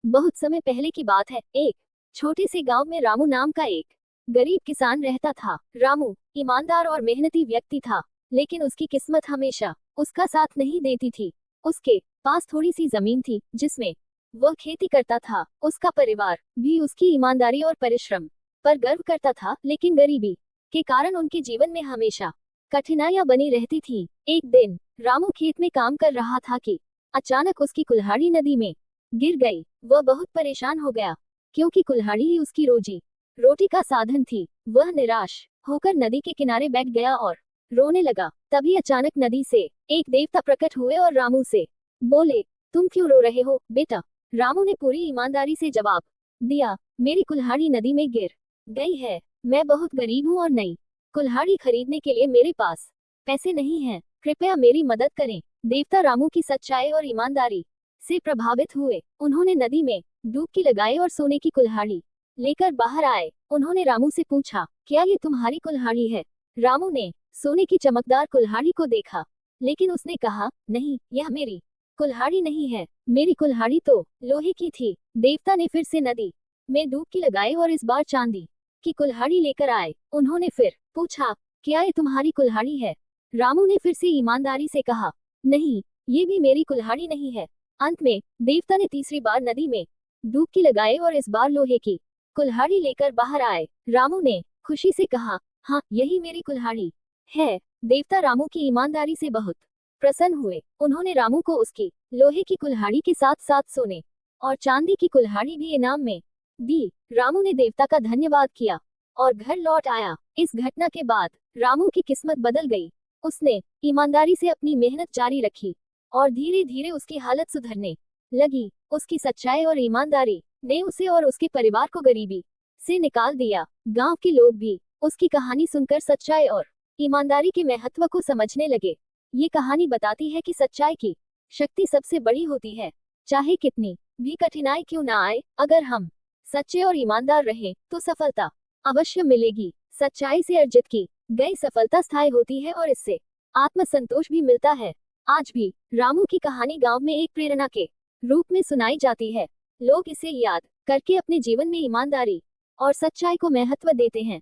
बहुत समय पहले की बात है। एक छोटे से गांव में रामू नाम का एक गरीब किसान रहता था। रामू ईमानदार और मेहनती व्यक्ति था, लेकिन उसकी किस्मत हमेशा उसका साथ नहीं देती थी। उसके पास थोड़ी सी जमीन थी जिसमें वह खेती करता था। उसका परिवार भी उसकी ईमानदारी और परिश्रम पर गर्व करता था, लेकिन गरीबी के कारण उनके जीवन में हमेशा कठिनाइयां बनी रहती थी। एक दिन रामू खेत में काम कर रहा था कि अचानक उसकी कुल्हाड़ी नदी में गिर गई। वह बहुत परेशान हो गया, क्योंकि कुल्हाड़ी ही उसकी रोजी रोटी का साधन थी। वह निराश होकर नदी के किनारे बैठ गया और रोने लगा। तभी अचानक नदी से एक देवता प्रकट हुए और रामू से बोले, तुम क्यों रो रहे हो बेटा? रामू ने पूरी ईमानदारी से जवाब दिया, मेरी कुल्हाड़ी नदी में गिर गई है। मैं बहुत गरीब हूँ और नई कुल्हाड़ी खरीदने के लिए मेरे पास पैसे नहीं हैं। कृपया मेरी मदद करें। देवता रामू की सच्चाई और ईमानदारी से प्रभावित हुए। उन्होंने नदी में डुबकी लगाई और सोने की कुल्हाड़ी लेकर बाहर आए। उन्होंने रामू से पूछा, क्या ये तुम्हारी कुल्हाड़ी है? रामू ने सोने की चमकदार कुल्हाड़ी को देखा, लेकिन उसने कहा, नहीं, यह मेरी कुल्हाड़ी नहीं है। मेरी कुल्हाड़ी तो लोहे की थी। देवता ने फिर से नदी में डुबकी लगाई और इस बार चांदी की कुल्हाड़ी लेकर आए। उन्होंने फिर पूछा, क्या ये तुम्हारी कुल्हाड़ी है? रामू ने फिर से ईमानदारी से कहा, नहीं, ये भी मेरी कुल्हाड़ी नहीं है। अंत में देवता ने तीसरी बार नदी में डुबकी लगाई और इस बार लोहे की कुल्हाड़ी लेकर बाहर आए। रामू ने खुशी से कहा, हाँ, यही मेरी कुल्हाड़ी है। देवता रामू की ईमानदारी से बहुत प्रसन्न हुए। उन्होंने रामू को उसकी लोहे की कुल्हाड़ी के साथ साथ सोने और चांदी की कुल्हाड़ी भी इनाम में दी। रामू ने देवता का धन्यवाद किया और घर लौट आया। इस घटना के बाद रामू की किस्मत बदल गई। उसने ईमानदारी से अपनी मेहनत जारी रखी और धीरे धीरे उसकी हालत सुधरने लगी। उसकी सच्चाई और ईमानदारी ने उसे और उसके परिवार को गरीबी से निकाल दिया। गांव के लोग भी उसकी कहानी सुनकर सच्चाई और ईमानदारी के महत्व को समझने लगे। ये कहानी बताती है कि सच्चाई की शक्ति सबसे बड़ी होती है। चाहे कितनी भी कठिनाई क्यों ना आए, अगर हम सच्चे और ईमानदार रहें तो सफलता अवश्य मिलेगी। सच्चाई से अर्जित की गई सफलता स्थायी होती है और इससे आत्मसंतोष भी मिलता है। आज भी रामू की कहानी गांव में एक प्रेरणा के रूप में सुनाई जाती है। लोग इसे याद करके अपने जीवन में ईमानदारी और सच्चाई को महत्व देते हैं।